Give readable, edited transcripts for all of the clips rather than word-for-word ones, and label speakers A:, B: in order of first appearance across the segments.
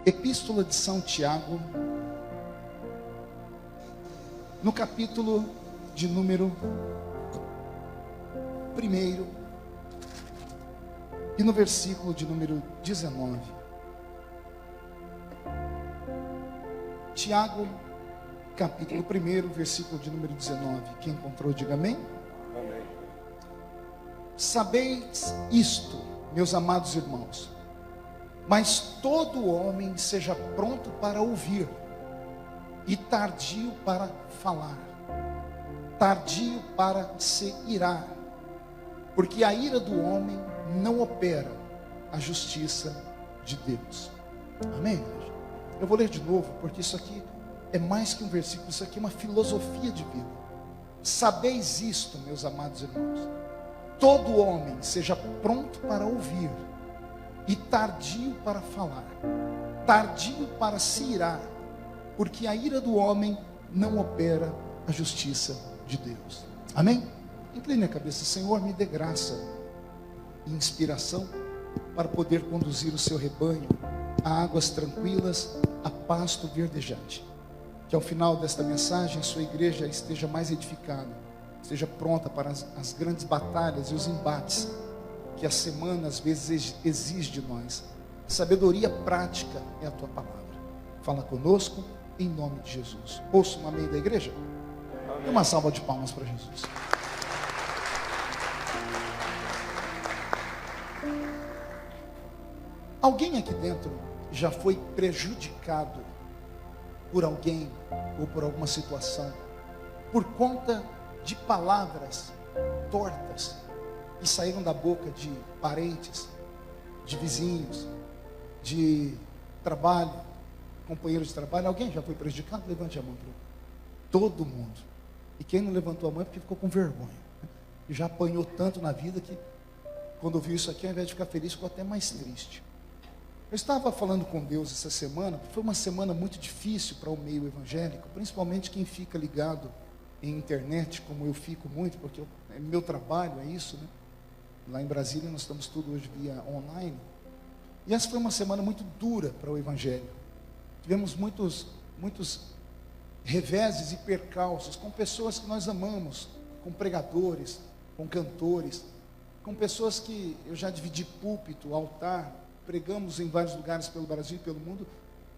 A: Epístola de São Tiago, no capítulo de número 1 e no versículo de número 19. Tiago, capítulo 1, versículo de número 19. Quem encontrou, diga amém.
B: Amém.
A: Sabeis isto, meus amados irmãos, mas todo homem seja pronto para ouvir e tardio para falar, tardio para se irar, porque a ira do homem não opera a justiça de Deus. Amém, igreja? Eu vou ler de novo, porque isso aqui é mais que um versículo, isso aqui é uma filosofia de vida. Sabeis isto, meus amados irmãos, todo homem seja pronto para ouvir e tardio para falar, tardio para se irar, porque a ira do homem não opera a justiça de Deus. Amém? Incline a cabeça. Senhor, me dê graça e inspiração para poder conduzir o seu rebanho a águas tranquilas, a pasto verdejante. Que ao final desta mensagem a sua igreja esteja mais edificada, esteja pronta para as grandes batalhas e os embates que a semana às vezes exige de nós. Sabedoria prática é a tua palavra. Fala conosco em nome de Jesus. Ouça um amém da igreja? Amém. Dê uma salva de palmas para Jesus. Alguém aqui dentro já foi prejudicado por alguém ou por alguma situação por conta de palavras tortas que saíram da boca de parentes, de vizinhos, de trabalho, companheiros de trabalho? Alguém já foi prejudicado? Levante a mão para mim. Todo mundo. E quem não levantou a mão é porque ficou com vergonha, né? E já apanhou tanto na vida que quando ouviu isso aqui, ao invés de ficar feliz, ficou até mais triste. Eu estava falando com Deus essa semana. Foi uma semana muito difícil para o meio evangélico, principalmente quem fica ligado em internet, como eu fico muito, porque meu trabalho é isso, né? Lá em Brasília nós estamos tudo hoje via online. E essa foi uma semana muito dura para o evangelho. Tivemos muitos reveses e percalços com pessoas que nós amamos, com pregadores, com cantores, com pessoas que eu já dividi púlpito, altar, pregamos em vários lugares pelo Brasil e pelo mundo.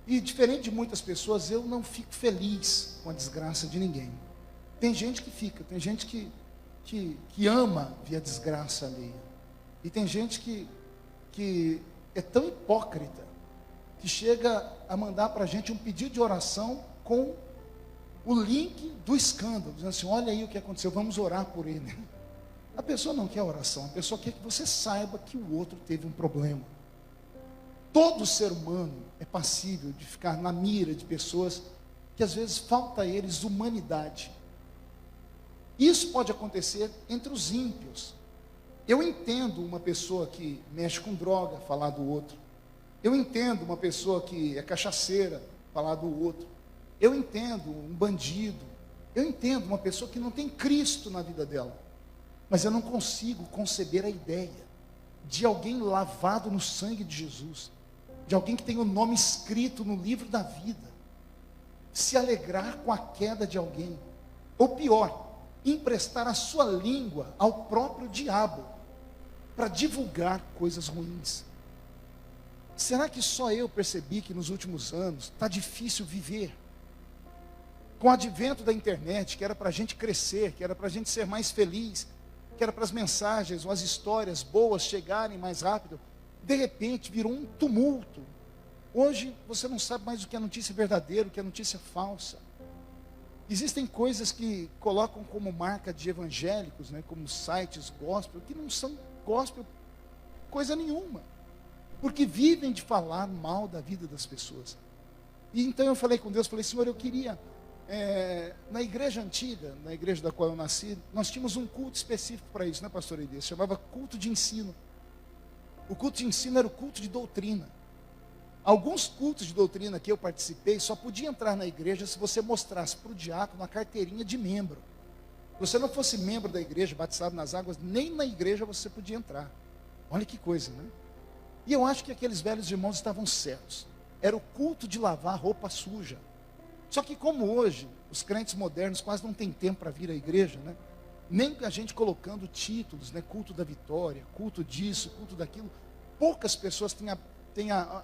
A: E diferente de muitas pessoas, eu não fico feliz com a desgraça de ninguém. Tem gente que fica, tem gente que ama ver a desgraça alheia. E tem gente que é tão hipócrita que chega a mandar para a gente um pedido de oração com o link do escândalo, dizendo assim: olha aí o que aconteceu, vamos orar por ele. A pessoa não quer oração, a pessoa quer que você saiba que o outro teve um problema. Todo ser humano é passível de ficar na mira de pessoas que às vezes falta a eles humanidade. Isso pode acontecer entre os ímpios. Eu entendo uma pessoa que mexe com droga falar do outro. Eu entendo uma pessoa que é cachaceira falar do outro. Eu entendo um bandido. Eu entendo uma pessoa que não tem Cristo na vida dela. Mas eu não consigo conceber a ideia de alguém lavado no sangue de Jesus, de alguém que tem o nome escrito no livro da vida, se alegrar com a queda de alguém, ou pior, emprestar a sua língua ao próprio diabo para divulgar coisas ruins. Será que só eu percebi que nos últimos anos está difícil viver? Com o advento da internet, que era para a gente crescer, que era para a gente ser mais feliz, que era para as mensagens ou as histórias boas chegarem mais rápido, de repente virou um tumulto. Hoje você não sabe mais o que é notícia verdadeira, o que é notícia falsa. Existem coisas que colocam como marca de evangélicos, né, como sites gospel, que não são gospel coisa nenhuma, porque vivem de falar mal da vida das pessoas. E então eu falei com Deus, falei: Senhor, eu queria, na igreja antiga, na igreja da qual eu nasci, nós tínhamos um culto específico para isso, né, pastor Elias? Chamava culto de ensino. O culto de ensino era o culto de doutrina. Alguns cultos de doutrina que eu participei só podia entrar na igreja se você mostrasse para o diácono a carteirinha de membro. Se você não fosse membro da igreja, batizado nas águas, nem na igreja você podia entrar. Olha que coisa, né? E eu acho que aqueles velhos irmãos estavam certos. era o culto de lavar roupa suja. Só que como hoje, os crentes modernos quase não têm tempo para vir à igreja, né? Nem a gente colocando títulos, né? Culto da vitória, culto disso, culto daquilo. Poucas pessoas têm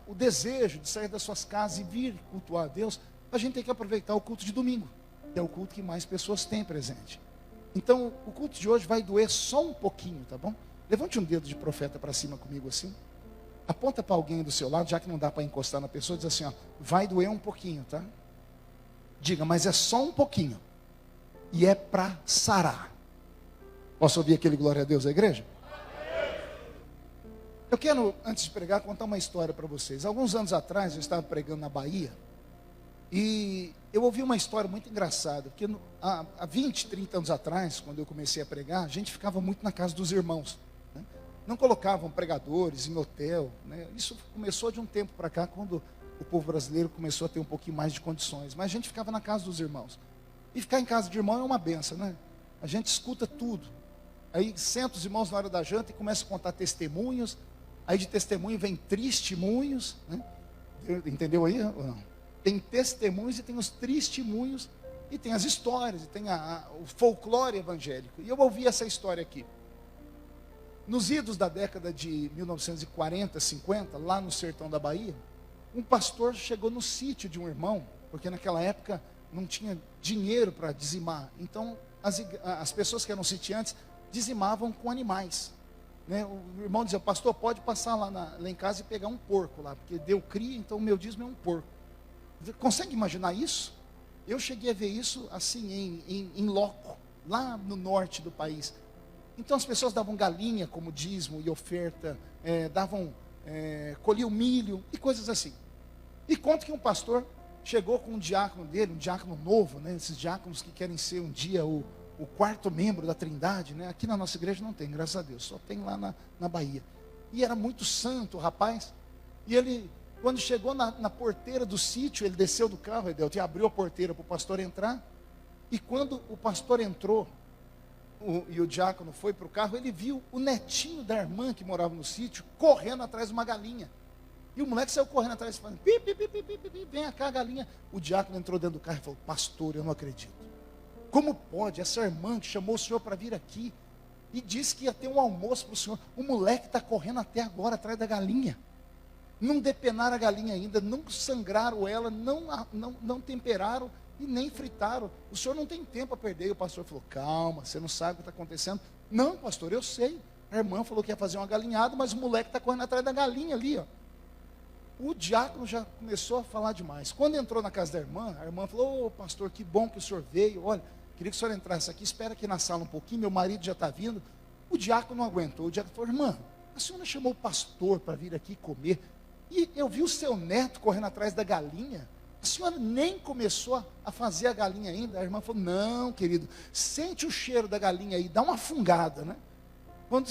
A: o desejo de sair das suas casas e vir cultuar a Deus. A gente tem que aproveitar o culto de domingo, que é o culto que mais pessoas têm presente. Então, o culto de hoje vai doer só um pouquinho, tá bom? Levante um dedo de profeta para cima comigo assim. Aponta para alguém do seu lado, já que não dá para encostar na pessoa, diz assim, ó, vai doer um pouquinho, tá? Diga, mas é só um pouquinho. E é para sarar. Posso ouvir aquele glória a Deus da igreja? Eu quero, antes de pregar, contar uma história para vocês. Alguns anos atrás, eu estava pregando na Bahia. E eu ouvi uma história muito engraçada. Porque há 20, 30 anos atrás, quando eu comecei a pregar, a gente ficava muito na casa dos irmãos. Né? Não colocavam pregadores em hotel. Né? Isso começou de um tempo para cá, quando o povo brasileiro começou a ter um pouquinho mais de condições. Mas a gente ficava na casa dos irmãos. E ficar em casa de irmão é uma benção, né? A gente escuta tudo. Aí senta os irmãos na hora da janta e começa a contar testemunhos. Aí de testemunho vem testemunhos, né? Entendeu aí ou não? Tem testemunhos e tem os testemunhos. E tem as histórias, e tem o folclore evangélico. E eu ouvi essa história aqui. Nos idos da década de 1940, 50, lá no sertão da Bahia, um pastor chegou no sítio de um irmão, porque naquela época não tinha dinheiro para dizimar. Então, as pessoas que eram sitiantes dizimavam com animais. Né? O irmão dizia, pastor, pode passar lá em casa e pegar um porco lá, porque deu cria, então o meu dízimo é um porco. Você consegue imaginar isso? Eu cheguei a ver isso assim em loco, lá no norte do país. Então as pessoas davam galinha como dízimo e oferta, colhiam milho e coisas assim. E conta que um pastor chegou com um diácono dele, um diácono novo, né? Esses diáconos que querem ser um dia o quarto membro da Trindade, né? Aqui na nossa igreja não tem, graças a Deus, só tem lá na Bahia. E era muito santo o rapaz. E ele, quando chegou na porteira do sítio, ele desceu do carro, e abriu a porteira para o pastor entrar. E quando o pastor entrou, e o diácono foi para o carro, ele viu o netinho da irmã que morava no sítio, correndo atrás de uma galinha. E o moleque saiu correndo atrás, falando, vem cá a galinha. O diácono entrou dentro do carro e falou, pastor, eu não acredito. Como pode essa irmã que chamou o senhor para vir aqui e disse que ia ter um almoço para o senhor, o moleque está correndo até agora atrás da galinha. Não depenaram a galinha ainda, não sangraram ela, não temperaram e nem fritaram. O senhor não tem tempo a perder. E o pastor falou, calma, você não sabe o que está acontecendo. Não, pastor, eu sei. A irmã falou que ia fazer uma galinhada, mas o moleque está correndo atrás da galinha ali, ó. O diácono já começou a falar demais. Quando entrou na casa da irmã, a irmã falou, ô pastor, que bom que o senhor veio. Olha, queria que o senhor entrasse aqui, espera aqui na sala um pouquinho, meu marido já está vindo. O diácono não aguentou. O diácono falou, irmã, a senhora chamou o pastor para vir aqui comer. E eu vi o seu neto correndo atrás da galinha. A senhora nem começou a fazer a galinha ainda. A irmã falou, não, querido, sente o cheiro da galinha aí, dá uma fungada, né? Quando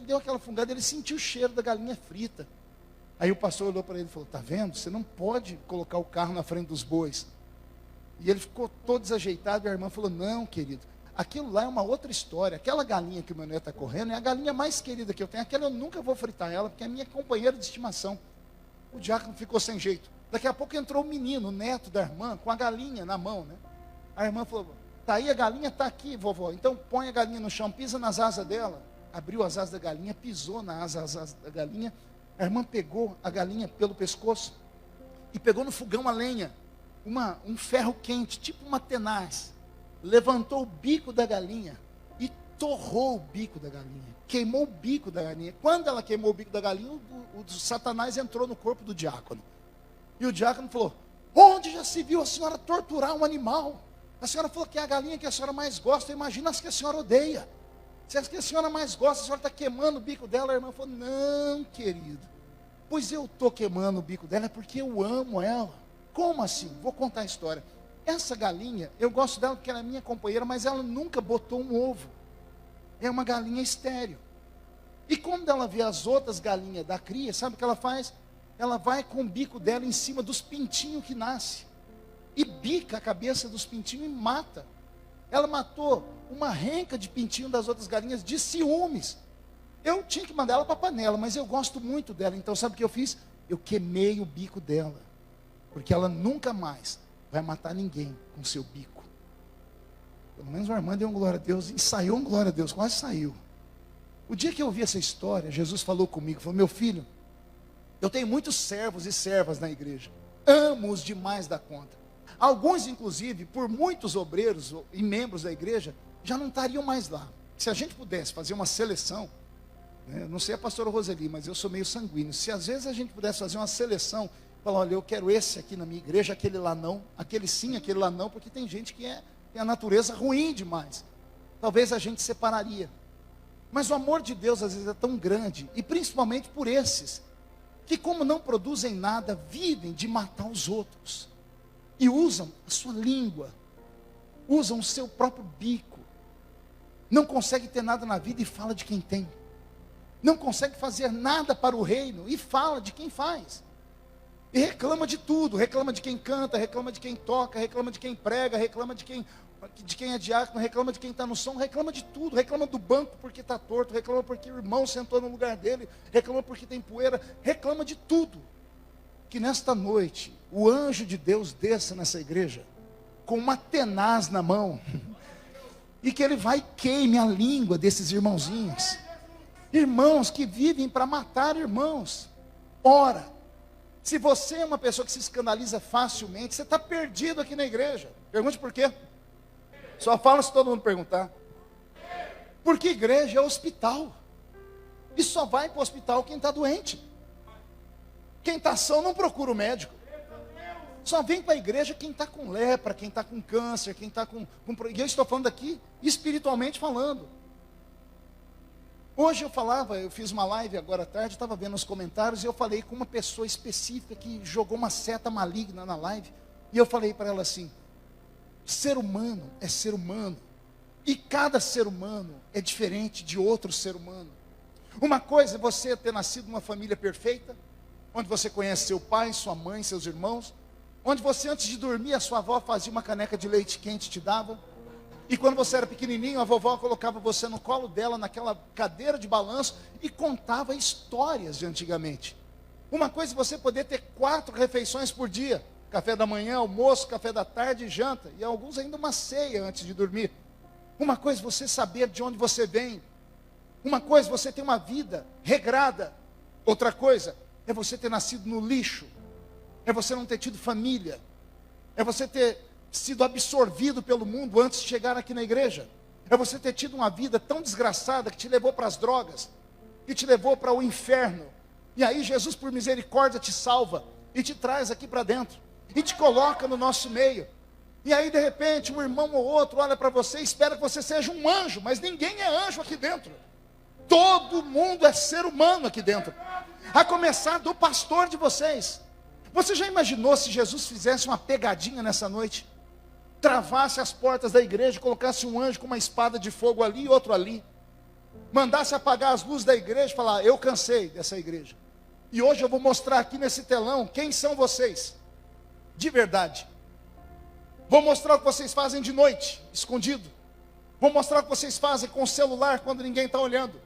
A: deu aquela fungada, ele sentiu o cheiro da galinha frita. Aí o pastor olhou para ele e falou, está vendo? Você não pode colocar o carro na frente dos bois. E ele ficou todo desajeitado, e a irmã falou, não, querido, aquilo lá é uma outra história. Aquela galinha que o meu neto está correndo é a galinha mais querida que eu tenho. Aquela eu nunca vou fritar ela, porque é a minha companheira de estimação. O diácono ficou sem jeito. Daqui a pouco entrou o menino, o neto da irmã, com a galinha na mão, né? A irmã falou, tá aí a galinha, tá aqui, vovó. Então põe a galinha no chão, pisa nas asas dela. Abriu as asas da galinha, pisou nas asas da galinha. A irmã pegou a galinha pelo pescoço e pegou no fogão a lenha, um ferro quente, tipo uma tenaz. Levantou o bico da galinha e torrou o bico da galinha. Queimou o bico da galinha. Quando ela queimou o bico da galinha, o Satanás entrou no corpo do diácono. E o diácono falou, onde já se viu a senhora torturar um animal? A senhora falou que é a galinha que a senhora mais gosta, imagina as que a senhora odeia. Se as que a senhora mais gosta, a senhora está queimando o bico dela. A irmã falou, não, querido, pois eu estou queimando o bico dela porque eu amo ela. Como assim? Vou contar a história. Essa galinha, eu gosto dela porque ela é minha companheira, mas ela nunca botou um ovo. É uma galinha estéril. E quando ela vê as outras galinhas da cria, sabe o que ela faz? Ela vai com o bico dela em cima dos pintinhos que nascem. E bica a cabeça dos pintinhos e mata. Ela matou uma renca de pintinho das outras galinhas de ciúmes. Eu tinha que mandar ela para a panela, mas eu gosto muito dela. Então sabe o que eu fiz? Eu queimei o bico dela. porque ela nunca mais vai matar ninguém com seu bico. Pelo menos a irmã deu um glória a Deus, ensaiou um glória a Deus, quase saiu. O dia que eu ouvi essa história, Jesus falou comigo, falou: meu filho, eu tenho muitos servos e servas na igreja, amo-os demais da conta. Alguns, inclusive, por muitos obreiros e membros da igreja, já não estariam mais lá. Se a gente pudesse fazer uma seleção, né, não sei a pastora Roseli, mas eu sou meio sanguíneo. Se às vezes a gente pudesse fazer uma seleção, falar: olha, eu quero esse aqui na minha igreja, aquele lá não, aquele sim, aquele lá não, porque tem gente que tem a natureza ruim demais. Talvez a gente separaria. Mas o amor de Deus às vezes é tão grande, e principalmente por esses, que como não produzem nada, vivem de matar os outros. E usam a sua língua, usam o seu próprio bico. Não consegue ter nada na vida e fala de quem tem. Não consegue fazer nada para o reino e fala de quem faz. E reclama de tudo, reclama de quem canta, reclama de quem toca, reclama de quem prega, reclama de quem é diácono, reclama de quem está no som, reclama de tudo, reclama do banco porque está torto, reclama porque o irmão sentou no lugar dele, reclama porque tem poeira, reclama de tudo. Que nesta noite, o anjo de Deus desça nessa igreja, com uma tenaz na mão, e que ele vai e queime a língua desses irmãozinhos, irmãos que vivem para matar irmãos. Ora, se você é uma pessoa que se escandaliza facilmente, você está perdido aqui na igreja. Pergunte por quê. Só fala se todo mundo perguntar. Porque igreja é hospital. E só vai para o hospital quem está doente. Quem está são não procura o médico. Só vem para a igreja quem está com lepra, quem está com câncer, quem está com... E eu estou falando aqui espiritualmente falando. Hoje eu fiz uma live agora à tarde, estava vendo os comentários, e eu falei com uma pessoa específica que jogou uma seta maligna na live. E eu falei para ela assim: ser humano é ser humano, e cada ser humano é diferente de outro ser humano. Uma coisa é você ter nascido numa família perfeita, onde você conhece seu pai, sua mãe, seus irmãos, onde você antes de dormir, a sua avó fazia uma caneca de leite quente e te dava, e quando você era pequenininho, a vovó colocava você no colo dela, naquela cadeira de balanço, e contava histórias de antigamente. Uma coisa é você poder ter 4 refeições por dia: café da manhã, almoço, café da tarde e janta, e alguns ainda uma ceia antes de dormir. Uma coisa é você saber de onde você vem. Uma coisa é você ter uma vida regrada. Outra coisa é você ter nascido no lixo. É você não ter tido família. É você ter sido absorvido pelo mundo antes de chegar aqui na igreja. É você ter tido uma vida tão desgraçada que te levou para as drogas, que te levou para o inferno. E aí Jesus, por misericórdia, te salva e te traz aqui para dentro e te coloca no nosso meio. E aí de repente um irmão ou outro olha para você e espera que você seja um anjo, mas ninguém é anjo aqui dentro. Todo mundo é ser humano aqui dentro, a começar do pastor de vocês. Você já imaginou se Jesus fizesse uma pegadinha nessa noite? Travasse as portas da igreja, colocasse um anjo com uma espada de fogo ali e outro ali, mandasse apagar as luzes da igreja e falar: eu cansei dessa igreja, e hoje eu vou mostrar aqui nesse telão quem são vocês de verdade. Vou mostrar o que vocês fazem de noite, escondido. Vou mostrar o que vocês fazem com o celular quando ninguém está olhando.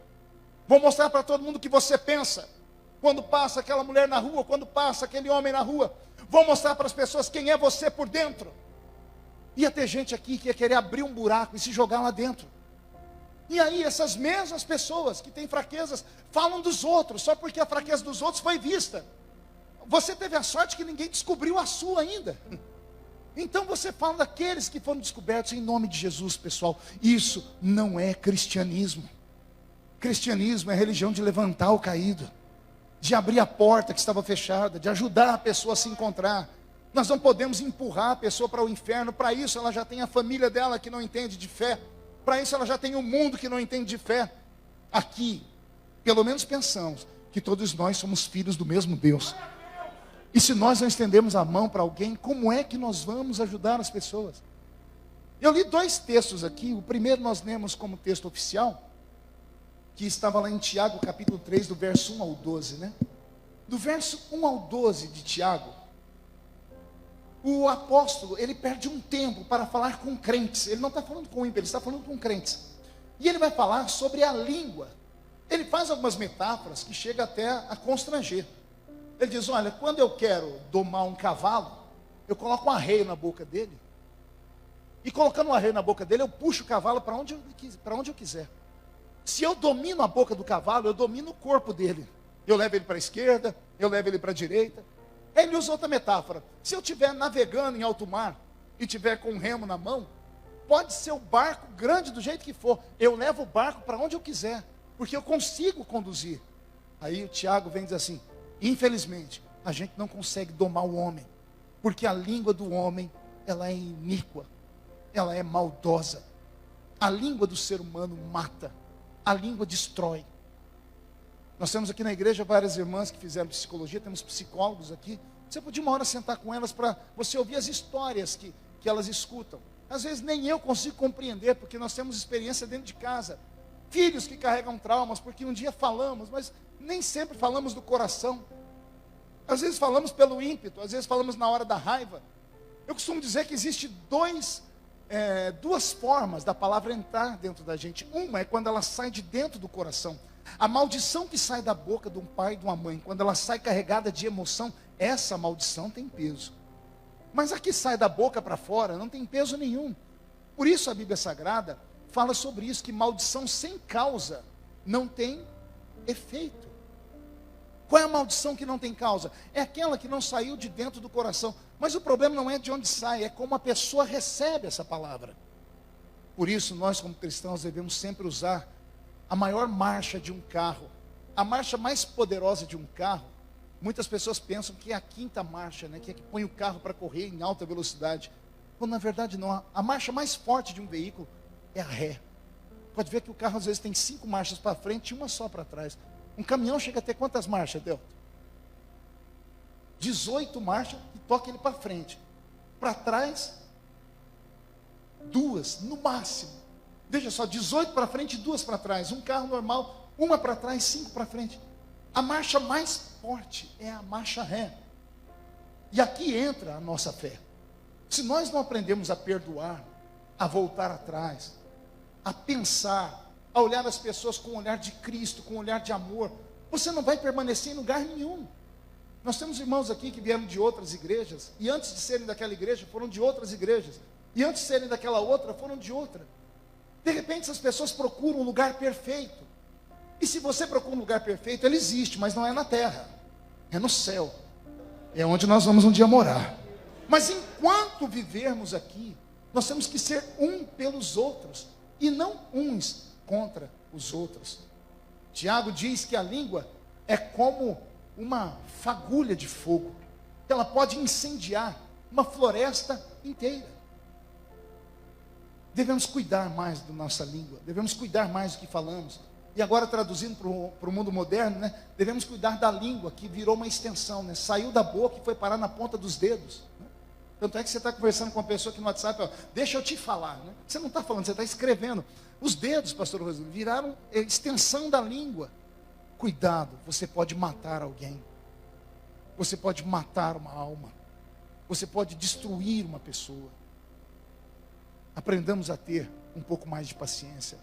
A: Vou mostrar para todo mundo o que você pensa quando passa aquela mulher na rua, quando passa aquele homem na rua. Vou mostrar para as pessoas quem é você por dentro. Ia ter gente aqui que ia querer abrir um buraco e se jogar lá dentro. E aí essas mesmas pessoas que têm fraquezas falam dos outros, só porque a fraqueza dos outros foi vista. Você teve a sorte que ninguém descobriu a sua ainda. Então você fala daqueles que foram descobertos em nome de Jesus, pessoal. Isso não é cristianismo. Cristianismo é religião de levantar o caído, de abrir a porta que estava fechada, de ajudar a pessoa a se encontrar. Nós não podemos empurrar a pessoa para o inferno. Para isso ela já tem a família dela que não entende de fé. Para isso ela já tem o mundo que não entende de fé. Aqui, pelo menos pensamos que todos nós somos filhos do mesmo Deus. E se nós não estendemos a mão para alguém, como é que nós vamos ajudar as pessoas? Eu li 2 textos aqui. O primeiro nós lemos como texto oficial, que estava lá em Tiago, capítulo 3, do verso 1 ao 12, né? Do verso 1 ao 12 de Tiago, o apóstolo, ele perde um tempo para falar com crentes. Ele não está falando com ímpios, ele está falando com crentes. E ele vai falar sobre a língua. Ele faz algumas metáforas que chegam até a constranger. Ele diz, olha, quando eu quero domar um cavalo, eu coloco um arreio na boca dele. E colocando um arreio na boca dele, eu puxo o cavalo para onde eu quiser. Se eu domino a boca do cavalo, eu domino o corpo dele. Eu levo ele para a esquerda, eu levo ele para a direita. Ele usa outra metáfora. Se eu estiver navegando em alto mar e tiver com um remo na mão, pode ser o barco grande do jeito que for. Eu levo o barco para onde eu quiser, porque eu consigo conduzir. Aí o Tiago vem dizer assim, infelizmente, a gente não consegue domar o homem, porque a língua do homem, ela é iníqua, ela é maldosa. A língua do ser humano mata, a língua destrói. Nós temos aqui na igreja várias irmãs que fizeram psicologia, temos psicólogos aqui. Você podia uma hora sentar com elas para você ouvir as histórias que elas escutam. Às vezes nem eu consigo compreender, porque nós temos experiência dentro de casa. Filhos que carregam traumas, porque um dia falamos, mas nem sempre falamos do coração. Às vezes falamos pelo ímpeto, às vezes falamos na hora da raiva. Eu costumo dizer que existe duas formas da palavra entrar dentro da gente. Uma é quando ela sai de dentro do coração. A maldição que sai da boca de um pai e de uma mãe, quando ela sai carregada de emoção, essa maldição tem peso. Mas a que sai da boca para fora não tem peso nenhum. Por isso a Bíblia Sagrada fala sobre isso, que maldição sem causa não tem efeito. Qual é a maldição que não tem causa? É aquela que não saiu de dentro do coração. Mas o problema não é de onde sai, é como a pessoa recebe essa palavra. Por isso nós como cristãos devemos sempre usar a maior marcha de um carro, a marcha mais poderosa de um carro. Muitas pessoas pensam que é a quinta marcha, né, que é que põe o carro para correr em alta velocidade. Quando na verdade não, a marcha mais forte de um veículo é a ré. Pode ver que o carro às vezes tem 5 marchas para frente e uma só para trás. Um caminhão chega a ter quantas marchas, Delta? 18 marchas e toca ele para frente. Para trás, 2 no máximo. Veja só, 18 para frente e 2 para trás. Um carro normal, 1 para trás, 5 para frente. A marcha mais forte é a marcha ré. E aqui entra a nossa fé. Se nós não aprendemos a perdoar, a voltar atrás, a pensar, a olhar as pessoas com o olhar de Cristo, com o olhar de amor, você não vai permanecer em lugar nenhum. Nós temos irmãos aqui que vieram de outras igrejas, e antes de serem daquela igreja, foram de outras igrejas, e antes de serem daquela outra, foram de outra. De repente essas pessoas procuram um lugar perfeito. E se você procura um lugar perfeito, ele existe, mas não é na terra, é no céu. É onde nós vamos um dia morar. Mas enquanto vivermos aqui, nós temos que ser um pelos outros, e não uns contra os outros. Tiago diz que a língua é como uma fagulha de fogo, que ela pode incendiar uma floresta inteira. Devemos cuidar mais da nossa língua, devemos cuidar mais do que falamos. E agora traduzindo para o mundo moderno, né, devemos cuidar da língua, que virou uma extensão, né, saiu da boca e foi parar na ponta dos dedos. Né? Tanto é que você está conversando com uma pessoa aqui no WhatsApp, ó, deixa eu te falar. Né? Você não está falando, você está escrevendo. Os dedos, pastor Rosendo, viraram extensão da língua. Cuidado, você pode matar alguém. Você pode matar uma alma. Você pode destruir uma pessoa. Aprendamos a ter um pouco mais de paciência.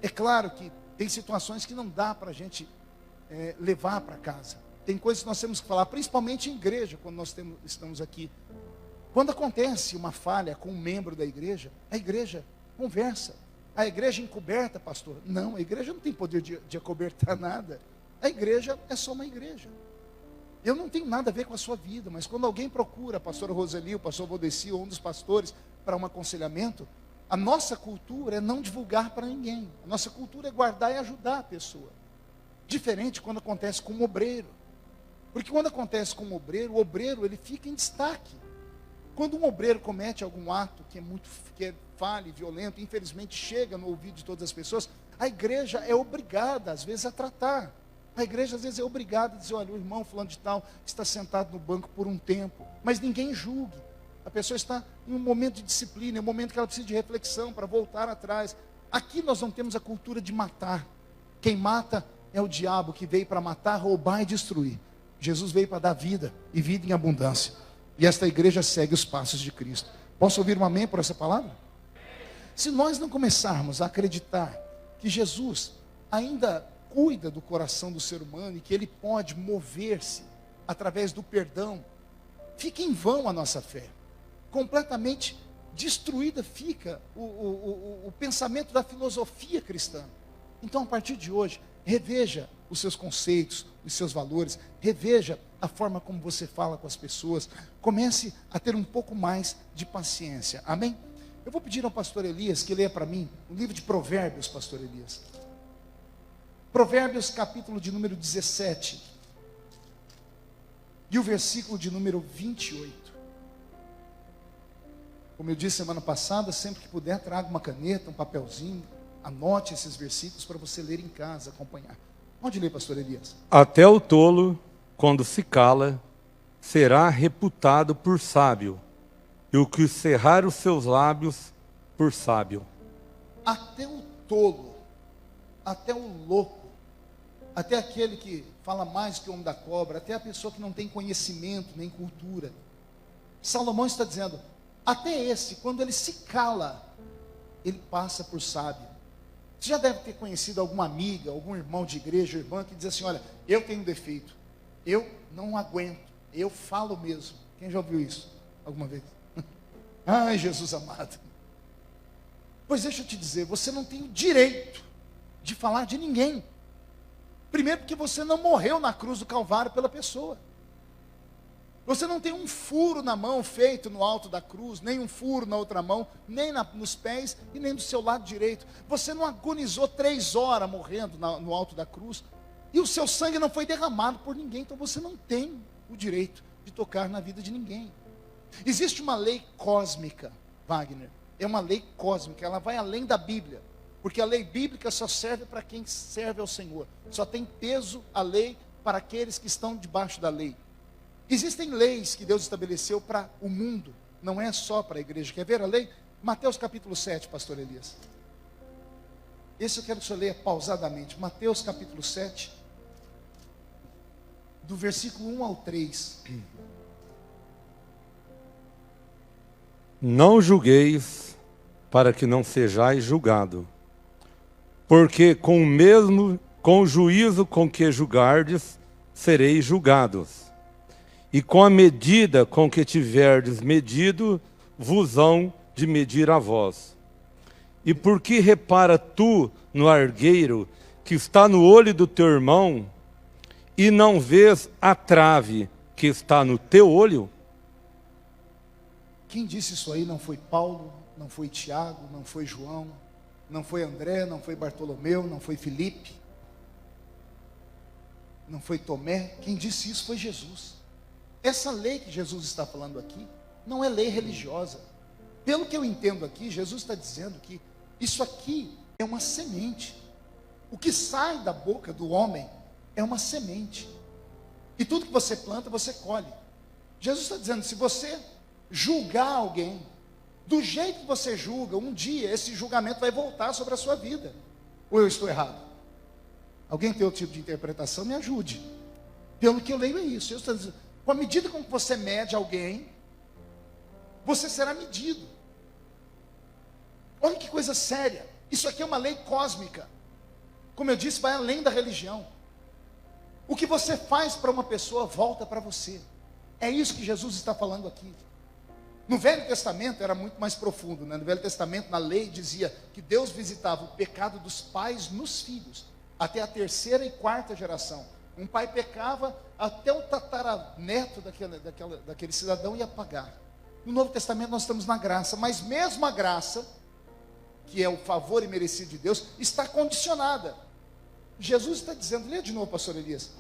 A: É claro que tem situações que não dá para a gente levar para casa. Tem coisas que nós temos que falar, principalmente em igreja, quando nós estamos aqui. Quando acontece uma falha com um membro da igreja, a igreja conversa. A igreja encoberta, pastor? Não, a igreja não tem poder de acobertar nada. A igreja é só uma igreja. Eu não tenho nada a ver com a sua vida, mas quando alguém procura a pastora Roseli, o pastor Valdeci, ou um dos pastores, para um aconselhamento, a nossa cultura é não divulgar para ninguém. A nossa cultura é guardar e ajudar a pessoa. Diferente quando acontece com um obreiro. Porque quando acontece com um obreiro, o obreiro ele fica em destaque. Quando um obreiro comete algum ato que é falho, violento, infelizmente chega no ouvido de todas as pessoas, a igreja é obrigada, às vezes, a tratar. A igreja, às vezes, é obrigada a dizer, olha, o irmão fulano de tal está sentado no banco por um tempo, mas ninguém julgue. A pessoa está em um momento de disciplina, em um momento que ela precisa de reflexão para voltar atrás. Aqui nós não temos a cultura de matar. Quem mata é o diabo, que veio para matar, roubar e destruir. Jesus veio para dar vida, e vida em abundância. E esta igreja segue os passos de Cristo. Posso ouvir um amém por essa palavra? Se nós não começarmos a acreditar que Jesus ainda cuida do coração do ser humano e que ele pode mover-se através do perdão, fica em vão a nossa fé. Completamente destruída fica o pensamento da filosofia cristã. Então, a partir de hoje, reveja os seus conceitos, os seus valores, reveja a forma como você fala com as pessoas, comece a ter um pouco mais de paciência, amém? Eu vou pedir ao pastor Elias que leia para mim o livro de Provérbios, pastor Elias. Provérbios, capítulo de número 17, e o versículo de número 28. Como eu disse semana passada, sempre que puder, traga uma caneta, um papelzinho, anote esses versículos para você ler em casa, acompanhar. Pode ler, pastor Elias.
B: Até o tolo, quando se cala, será reputado por sábio, e o que cerrar os seus lábios por sábio.
A: Até o tolo, até o louco, até aquele que fala mais que o homem da cobra, até a pessoa que não tem conhecimento nem cultura. Salomão está dizendo, até esse, quando ele se cala, ele passa por sábio. Você já deve ter conhecido alguma amiga, algum irmão de igreja, irmã, que diz assim, olha, eu tenho defeito, eu não aguento, eu falo mesmo. Quem já ouviu isso alguma vez? Ai, Jesus amado. Pois deixa eu te dizer, você não tem o direito de falar de ninguém. Primeiro porque você não morreu na cruz do Calvário pela pessoa. Você não tem um furo na mão feito no alto da cruz, nem um furo na outra mão, nem nos pés e nem do seu lado direito. Você não agonizou 3 horas morrendo no alto da cruz. E o seu sangue não foi derramado por ninguém. Então você não tem o direito de tocar na vida de ninguém. Existe uma lei cósmica, Wagner. É uma lei cósmica, ela vai além da Bíblia. Porque a lei bíblica só serve para quem serve ao Senhor. Só tem peso a lei para aqueles que estão debaixo da lei. Existem leis que Deus estabeleceu para o mundo, não é só para a igreja. Quer ver a lei? Mateus capítulo 7, pastor Elias. Esse eu quero que você leia pausadamente. Mateus capítulo 7, do versículo 1 ao 3.
B: Não julgueis, para que não sejais julgado. Porque com o juízo com que julgardes, sereis julgados. E com a medida com que tiverdes medido, vos hão de medir a vós. E por que repara tu no argueiro que está no olho do teu irmão, e não vês a trave que está no teu olho?
A: Quem disse isso aí não foi Paulo, não foi Tiago, não foi João, não foi André, não foi Bartolomeu, não foi Filipe, não foi Tomé. Quem disse isso foi Jesus. Essa lei que Jesus está falando aqui não é lei religiosa. Pelo que eu entendo aqui, Jesus está dizendo que isso aqui é uma semente. O que sai da boca do homem é uma semente. E tudo que você planta, você colhe. Jesus está dizendo, se você julgar alguém, do jeito que você julga, um dia esse julgamento vai voltar sobre a sua vida. Ou eu estou errado? Alguém tem outro tipo de interpretação? Me ajude. Pelo que eu leio é isso. Eu estou dizendo, com a medida com que você mede alguém, você será medido. Olha que coisa séria. Isso aqui é uma lei cósmica. Como eu disse, vai além da religião. O que você faz para uma pessoa, volta para você. É isso que Jesus está falando aqui. No Velho Testamento era muito mais profundo, né? No Velho Testamento, na lei, dizia que Deus visitava o pecado dos pais nos filhos, até a 3ª e 4ª geração. Um pai pecava, até o tataraneto daquele cidadão ia pagar. No Novo Testamento nós estamos na graça, mas mesmo a graça, que é o favor imerecido de Deus, está condicionada. Jesus está dizendo, leia de novo, pastor Elias,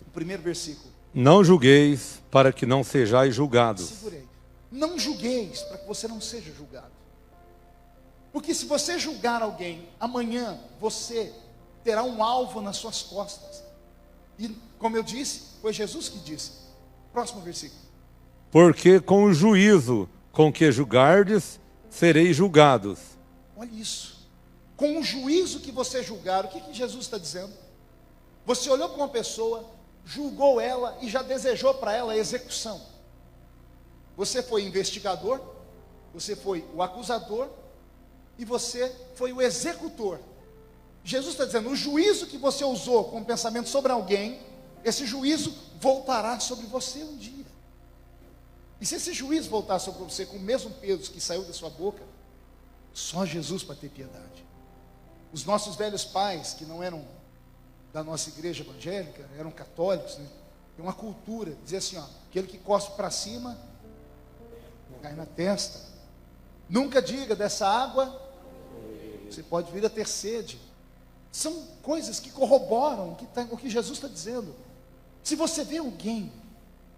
A: o primeiro versículo.
B: Não julgueis, para que não sejais julgados.
A: Segurei. Não julgueis, para que você não seja julgado. Porque se você julgar alguém, amanhã você terá um alvo nas suas costas. E, como eu disse, foi Jesus que disse. Próximo versículo.
B: Porque com o juízo com que julgardes, sereis julgados.
A: Olha isso. Com o juízo que você julgar, o que Jesus está dizendo? Você olhou para uma pessoa, julgou ela e já desejou para ela a execução. Você foi investigador, você foi o acusador e você foi o executor. Jesus está dizendo, o juízo que você usou com o pensamento sobre alguém, Esse juízo voltará sobre você um dia. E se esse juízo voltar sobre você com o mesmo peso que saiu da sua boca, só Jesus para ter piedade. Os nossos velhos pais, que não eram da nossa igreja evangélica, eram católicos, né? Tem uma cultura, dizer assim, ó, aquele que cospe para cima, cai na testa. Nunca diga dessa água, você pode vir a ter sede. São coisas que corroboram o que Jesus está dizendo. Se você vê alguém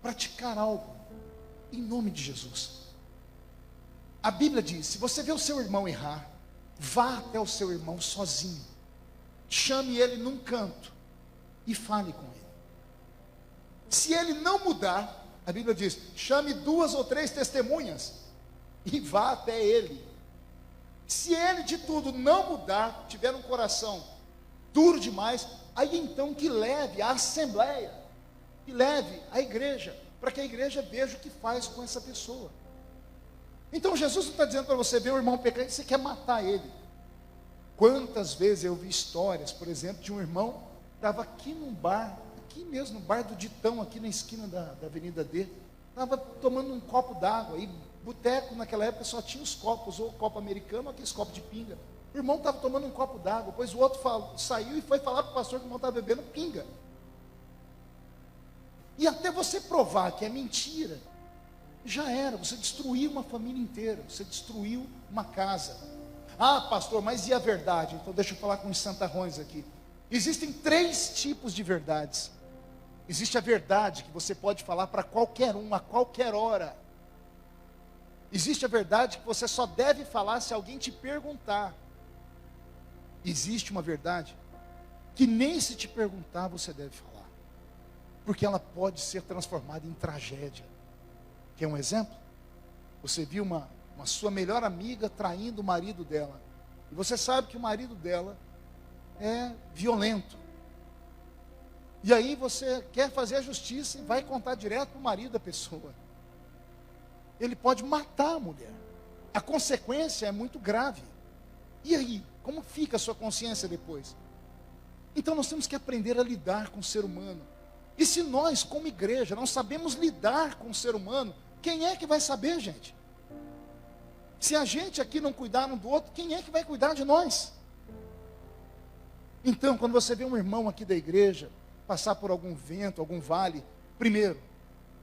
A: praticar algo, em nome de Jesus, a Bíblia diz, se você vê o seu irmão errar, vá até o seu irmão sozinho, chame ele num canto e fale com ele. Se ele não mudar, a Bíblia diz, chame 2 ou 3 testemunhas e vá até ele. Se ele de tudo não mudar, tiver um coração duro demais, aí então que leve a assembleia, que leve a igreja, para que a igreja veja o que faz com essa pessoa. Então Jesus não está dizendo para você ver o irmão pecando, você quer matar ele. Quantas vezes eu vi histórias, por exemplo, de um irmão que estava aqui num bar, aqui mesmo, no bar do Ditão, aqui na esquina da Avenida D, estava tomando um copo d'água, e boteco naquela época só tinha os copos, ou copo americano, ou aqueles copos de pinga. O irmão estava tomando um copo d'água, depois o outro saiu e foi falar para o pastor que o irmão estava bebendo pinga. E até você provar que é mentira, já era, você destruiu uma família inteira, você destruiu uma casa. Ah, pastor, mas e a verdade? Então deixa eu falar com os santarrões aqui. Existem 3 tipos de verdades. Existe a verdade que você pode falar para qualquer um, a qualquer hora. Existe a verdade que você só deve falar se alguém te perguntar. Existe uma verdade que nem se te perguntar você deve falar, porque ela pode ser transformada em tragédia. Quer um exemplo? Você viu uma sua melhor amiga traindo o marido dela, e você sabe que o marido dela é violento, e aí você quer fazer a justiça e vai contar direto para o marido da pessoa. Ele pode matar a mulher, a consequência é muito grave. E aí, como fica a sua consciência depois? Então nós temos que aprender a lidar com o ser humano. E se nós, como igreja, não sabemos lidar com o ser humano, quem é que vai saber, gente? Se a gente aqui não cuidar um do outro, quem é que vai cuidar de nós? Então, quando você vê um irmão aqui da igreja passar por algum vento, algum vale, primeiro,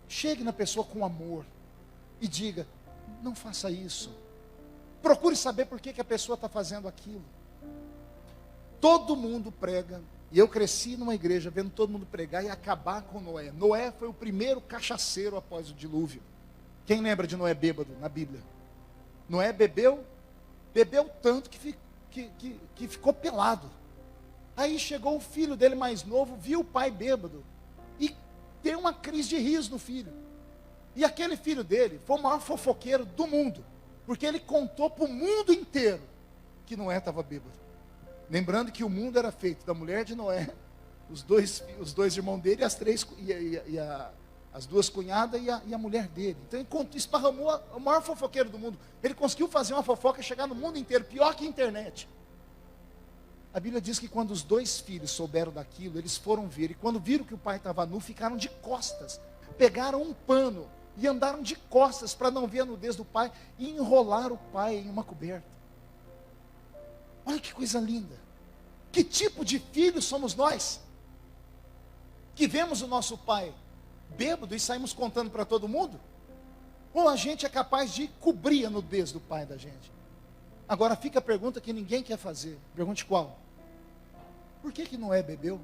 A: chegue na pessoa com amor e diga, não faça isso. Procure saber por que a pessoa está fazendo aquilo. Todo mundo prega, e eu cresci numa igreja vendo todo mundo pregar e acabar com Noé. Noé foi o primeiro cachaceiro após o dilúvio. Quem lembra de Noé bêbado na Bíblia? Noé bebeu tanto que ficou pelado. Aí chegou o filho dele mais novo, viu o pai bêbado e deu uma crise de riso no filho. E aquele filho dele foi o maior fofoqueiro do mundo, porque ele contou para o mundo inteiro que Noé estava bêbado. Lembrando que o mundo era feito da mulher de Noé, os dois irmãos dele, as 2 cunhadas e a mulher dele. Então ele esparramou o maior fofoqueiro do mundo. Ele conseguiu fazer uma fofoca e chegar no mundo inteiro, pior que a internet. A Bíblia diz que quando os 2 filhos souberam daquilo, eles foram ver, e quando viram que o pai estava nu, ficaram de costas, pegaram um pano e andaram de costas para não ver a nudez do pai, e enrolaram o pai em uma coberta. Olha que coisa linda. Que tipo de filhos somos nós? Que vemos o nosso pai bêbado e saímos contando para todo mundo? Ou a gente é capaz de cobrir a nudez do pai da gente? Agora fica a pergunta que ninguém quer fazer. Pergunte qual? Por que Noé bebeu?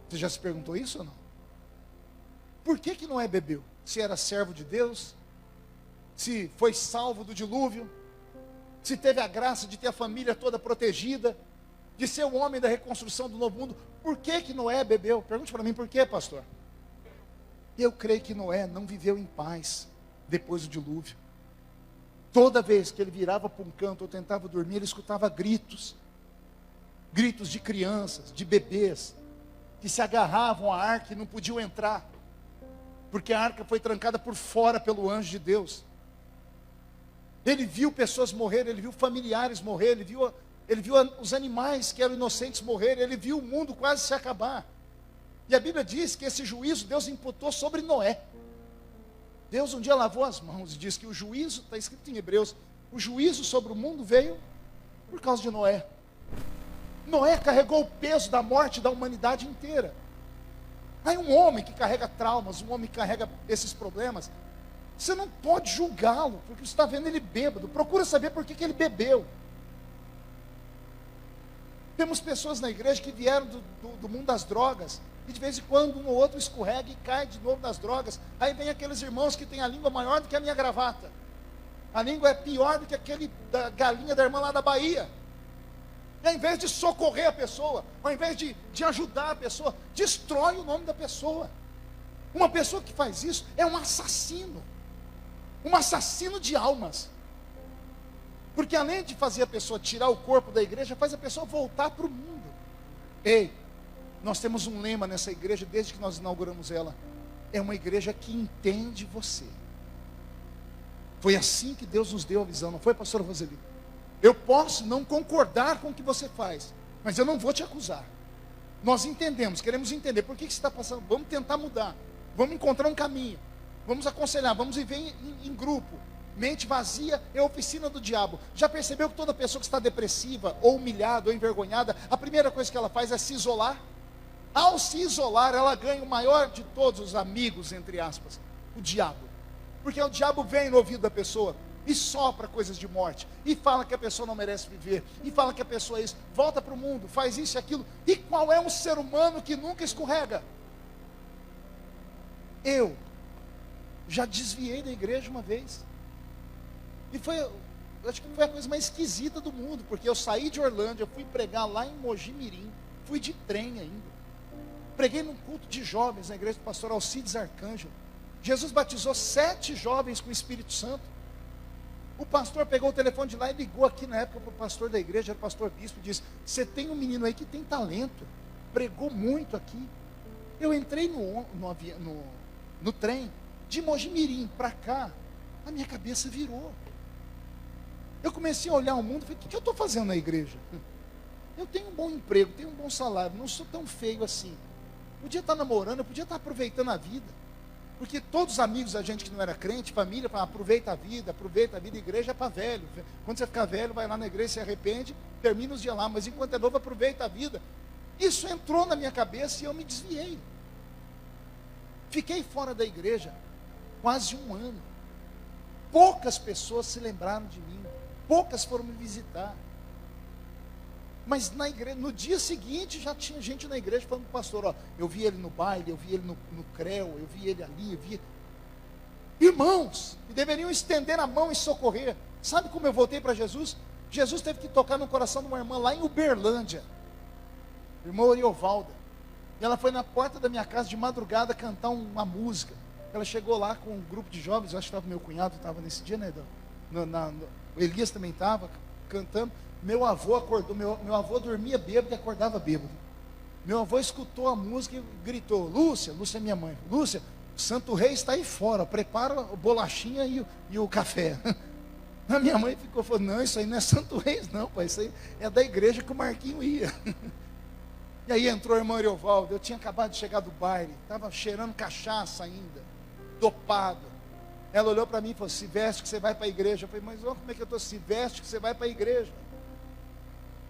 A: Você já se perguntou isso ou não? Por que Noé bebeu? Se era servo de Deus? Se foi salvo do dilúvio? Se teve a graça de ter a família toda protegida? De ser o homem da reconstrução do novo mundo? Por que Noé bebeu? Pergunte para mim por quê, pastor? Eu creio que Noé não viveu em paz depois do dilúvio. Toda vez que ele virava para um canto ou tentava dormir, ele escutava gritos. Gritos de crianças, de bebês, que se agarravam à arca e não podiam entrar, porque a arca foi trancada por fora pelo anjo de Deus. Ele viu pessoas morrerem, ele viu familiares morrerem, ele viu Ele viu os animais que eram inocentes morrerem, ele viu o mundo quase se acabar. E a Bíblia diz que esse juízo Deus imputou sobre Noé. Deus um dia lavou as mãos e diz que o juízo, está escrito em Hebreus, o juízo sobre o mundo veio por causa de Noé. Noé carregou o peso da morte da humanidade inteira. Aí um homem que carrega traumas, um homem que carrega esses problemas, você não pode julgá-lo, porque você está vendo ele bêbado. Procura saber por que ele bebeu. Temos pessoas na igreja que vieram do mundo das drogas, e de vez em quando um ou outro escorrega e cai de novo nas drogas. Aí vem aqueles irmãos que têm a língua maior do que a minha gravata. A língua é pior do que aquele da galinha da irmã lá da Bahia. E ao invés de socorrer a pessoa, ao invés de ajudar a pessoa, destrói o nome da pessoa. Uma pessoa que faz isso é um assassino de almas. Porque além de fazer a pessoa tirar o corpo da igreja, faz a pessoa voltar para o mundo. Ei, nós temos um lema nessa igreja desde que nós inauguramos ela. É uma igreja que entende você. Foi assim que Deus nos deu a visão, não foi, pastor Roseli? Eu posso não concordar com o que você faz, mas eu não vou te acusar. Nós entendemos, queremos entender por que você está passando. Vamos tentar mudar, vamos encontrar um caminho, vamos aconselhar, vamos viver em grupo. Mente vazia é a oficina do diabo. Já percebeu que toda pessoa que está depressiva, ou humilhada, ou envergonhada, a primeira coisa que ela faz é se isolar? Ao se isolar, ela ganha o maior de todos os amigos, entre aspas, o diabo. Porque o diabo vem no ouvido da pessoa e sopra coisas de morte, e fala que a pessoa não merece viver, e fala que a pessoa é isso, volta para o mundo, faz isso e aquilo. E qual é um ser humano que nunca escorrega? Eu já desviei da igreja uma vez, e acho que foi a coisa mais esquisita do mundo, porque eu saí de Orlândia, fui pregar lá em Mogi Mirim, fui de trem ainda, preguei num culto de jovens na igreja do pastor Alcides Arcângelo. Jesus batizou 7 jovens com o Espírito Santo. O pastor pegou o telefone de lá e ligou aqui na época para o pastor da igreja, era o pastor bispo, e disse: você tem um menino aí que tem talento, pregou muito aqui. Eu entrei no trem, de Mogi Mirim para cá, a minha cabeça virou. Eu comecei a olhar o mundo e falei: o que eu estou fazendo na igreja? Eu tenho um bom emprego, tenho um bom salário, não sou tão feio assim. Podia estar namorando, eu podia estar aproveitando a vida. Porque todos os amigos da gente que não era crente, família, aproveita a vida, igreja é para velho. Quando você ficar velho, vai lá na igreja, se arrepende, termina os dias lá, mas enquanto é novo, aproveita a vida. Isso entrou na minha cabeça e eu me desviei. Fiquei fora da igreja quase um ano. Poucas pessoas se lembraram de mim, poucas foram me visitar. Mas na igreja, no dia seguinte já tinha gente na igreja falando para o pastor: ó, eu vi ele no baile, eu vi ele no CREO, eu vi ele ali, eu vi. Irmãos, que deveriam estender a mão e socorrer. Sabe como eu voltei para Jesus? Jesus teve que tocar no coração de uma irmã lá em Uberlândia, irmã Oriovalda. E ela foi na porta da minha casa de madrugada cantar uma música. Ela chegou lá com um grupo de jovens, eu acho que estava meu cunhado, estava nesse dia, né? O Elias também estava cantando. Meu avô acordou, meu avô dormia bêbado e acordava bêbado. Meu avô escutou a música e gritou: Lúcia é minha mãe, Lúcia, o Santo Rei está aí fora, prepara a bolachinha e o café. A minha mãe falou: não, isso aí não é Santo Reis não, pai, isso aí é da igreja que o Marquinho ia. E aí entrou a irmã Ariovaldo, eu tinha acabado de chegar do baile, estava cheirando cachaça ainda, dopado. Ela olhou para mim e falou: se veste que você vai para a igreja. Eu falei: mas olha como é que eu estou, se veste que você vai para a igreja.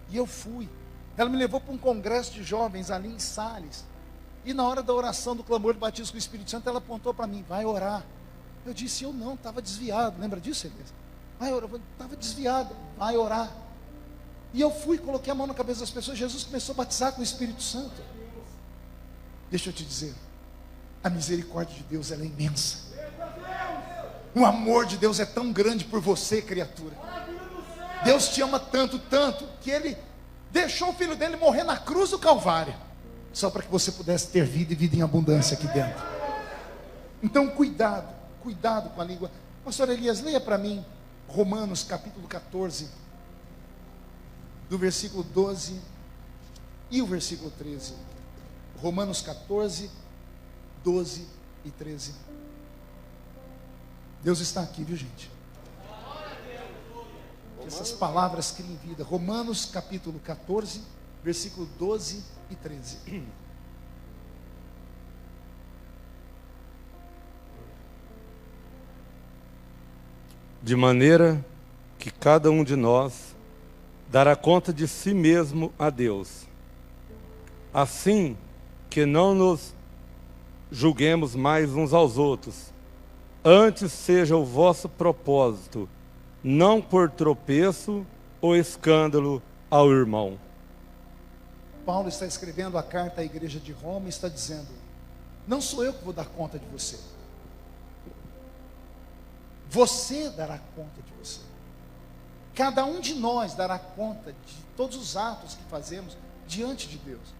A: E eu fui. Ela me levou para um congresso de jovens ali em Sales. E na hora da oração do clamor do batismo com o Espírito Santo, ela apontou para mim: vai orar. Eu disse: eu não, estava desviado. Lembra disso, Elias? Vai orar. Estava desviado, vai orar. E eu fui, coloquei a mão na cabeça das pessoas. Jesus começou a batizar com o Espírito Santo. Deixa eu te dizer, a misericórdia de Deus ela é imensa. O amor de Deus é tão grande por você, criatura. Deus te ama tanto, tanto, que Ele deixou o Filho dele morrer na cruz do Calvário, só para que você pudesse ter vida e vida em abundância aqui dentro. Então cuidado com a língua. Pastor Elias, leia para mim Romanos capítulo 14, do versículo 12 e o versículo 13. Romanos 14, 12 e 13. Deus está aqui, viu, gente? Que essas palavras criem vida. Romanos capítulo 14, versículo 12 e 13.
B: De maneira que cada um de nós dará conta de si mesmo a Deus. Assim que não nos julguemos mais uns aos outros, antes seja o vosso propósito, não por tropeço ou escândalo ao irmão.
A: Paulo está escrevendo a carta à igreja de Roma e está dizendo: não sou eu que vou dar conta de você. Você dará conta de você. Cada um de nós dará conta de todos os atos que fazemos diante de Deus.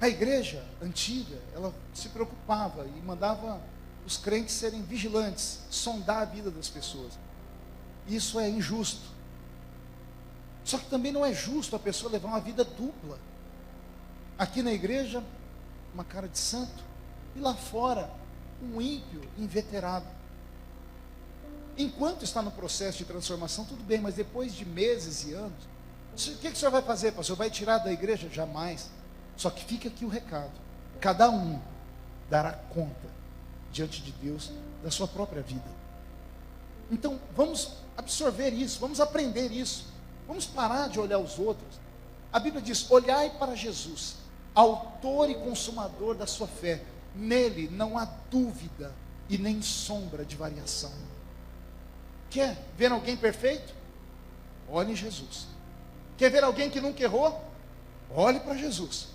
A: A igreja antiga, ela se preocupava e mandava os crentes serem vigilantes, sondar a vida das pessoas. Isso é injusto. Só que também não é justo a pessoa levar uma vida dupla. Aqui na igreja, uma cara de santo, e lá fora, um ímpio inveterado. Enquanto está no processo de transformação, tudo bem, mas depois de meses e anos, o que o senhor vai fazer, pastor? Vai tirar da igreja? Jamais. Só que fica aqui o recado: cada um dará conta diante de Deus da sua própria vida. Então vamos absorver isso, vamos aprender isso, vamos parar de olhar os outros. A Bíblia diz: olhai para Jesus, autor e consumador da sua fé, nele não há dúvida e nem sombra de variação. Quer ver alguém perfeito? Olhe em Jesus. Quer ver alguém que nunca errou? Olhe para Jesus.